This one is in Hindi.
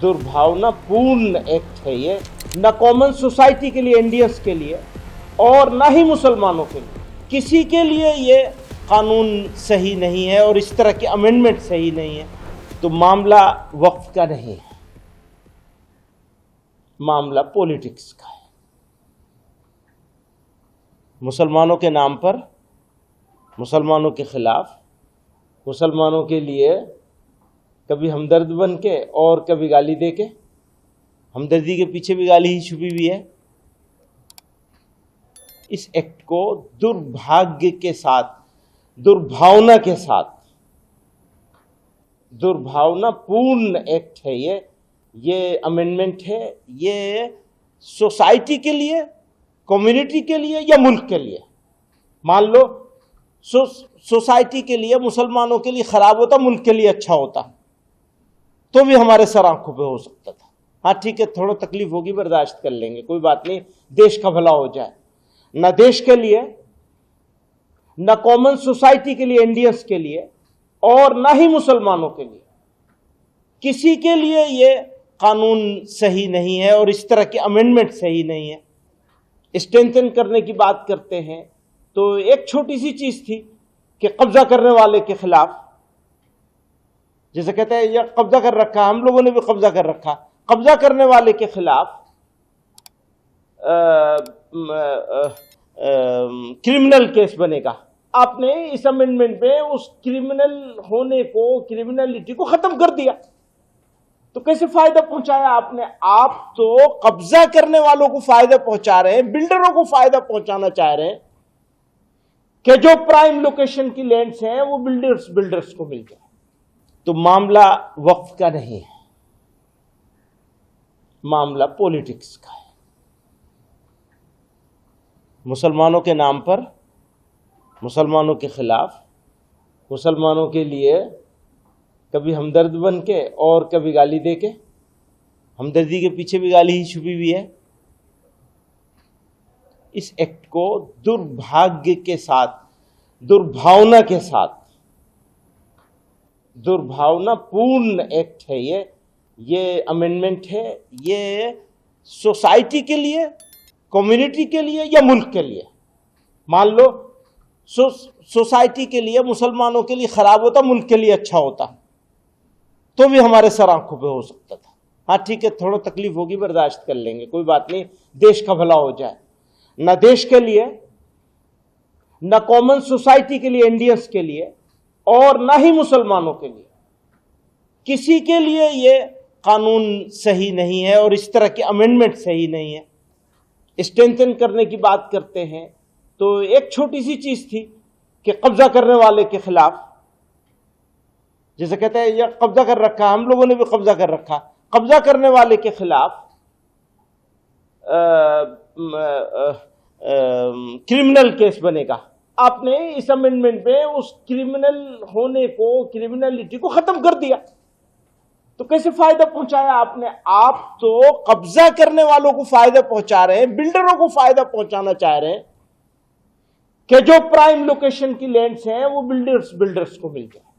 दुर्भावनापूर्ण एक्ट है ये, न कॉमन सोसाइटी के लिए, इंडियंस के लिए, और न ही मुसलमानों के लिए। किसी के लिए ये कानून सही नहीं है और इस तरह के अमेंडमेंट सही नहीं है। तो मामला वक्फ का नहीं है, मामला पॉलिटिक्स का है। मुसलमानों के नाम पर, मुसलमानों के खिलाफ, मुसलमानों के लिए कभी हमदर्द बन के और कभी गाली दे के, हमदर्दी के पीछे भी गाली ही छुपी हुई है। इस एक्ट को दुर्भाग्य के साथ, दुर्भावना के साथ, दुर्भावनापूर्ण एक्ट है ये अमेंडमेंट है। ये सोसाइटी के लिए, कम्युनिटी के लिए या मुल्क के लिए, मान लो सोसाइटी के लिए, मुसलमानों के लिए खराब होता, मुल्क के लिए अच्छा होता, तो भी हमारे सर आंखों पे हो सकता था। हाँ ठीक है, थोड़ा तकलीफ होगी, बर्दाश्त कर लेंगे, कोई बात नहीं, देश का भला हो जाए। न देश के लिए, न कॉमन सोसाइटी के लिए, इंडियंस के लिए, और न ही मुसलमानों के लिए। किसी के लिए ये कानून सही नहीं है और इस तरह के अमेंडमेंट सही नहीं है। स्ट्रेंथन करने की बात करते हैं तो एक छोटी सी चीज थी कि कब्जा करने वाले के खिलाफ, जैसे कहते हैं ये कब्जा कर रखा, हम लोगों ने भी कब्जा कर रखा, कब्जा करने वाले के खिलाफ क्रिमिनल केस बनेगा। आपने इस अमेंडमेंट में उस क्रिमिनल होने को, क्रिमिनलिटी को खत्म कर दिया। तो कैसे फायदा पहुंचाया आपने? आप तो कब्जा करने वालों को फायदा पहुंचा रहे हैं, बिल्डरों को फायदा पहुंचाना चाह रहे हैं कि जो प्राइम लोकेशन की लैंड्स हैं वो बिल्डर्स को मिल जाए। तो मामला वक्फ का नहीं है, मामला पॉलिटिक्स का है। मुसलमानों के नाम पर, मुसलमानों के खिलाफ, मुसलमानों के लिए कभी हमदर्द बन के और कभी गाली दे के, हमदर्दी के पीछे भी गाली ही छुपी हुई है। इस एक्ट को दुर्भाग्य के साथ, दुर्भावना के साथ, दुर्भावनापूर्ण एक्ट है ये अमेंडमेंट है। ये सोसाइटी के लिए, कम्युनिटी के लिए या मुल्क के लिए, मान लो सोसाइटी के लिए, मुसलमानों के लिए खराब होता, मुल्क के लिए अच्छा होता, तो भी हमारे सर आंखों पे हो सकता था। हाँ ठीक है, थोड़ा तकलीफ होगी, बर्दाश्त कर लेंगे, कोई बात नहीं, देश का भला हो जाए। न देश के लिए, न कॉमन सोसाइटी के लिए, इंडियंस के लिए, और न ही मुसलमानों के लिए। किसी के लिए ये कानून सही नहीं है और इस तरह के अमेंडमेंट सही नहीं है। स्ट्रेंथन करने की बात करते हैं तो एक छोटी सी चीज थी कि कब्जा करने वाले के खिलाफ, जैसे कहते हैं ये कब्जा कर रखा, हम लोगों ने भी कब्जा कर रखा, कब्जा करने वाले के खिलाफ क्रिमिनल केस बनेगा। आपने इस अमेंडमेंट में उस क्रिमिनल होने को, क्रिमिनलिटी को खत्म कर दिया। तो कैसे फायदा पहुंचाया आपने? आप तो कब्जा करने वालों को फायदा पहुंचा रहे हैं, बिल्डरों को फायदा पहुंचाना चाह रहे हैं कि जो प्राइम लोकेशन की लैंड्स हैं वो बिल्डर्स को मिल जाए।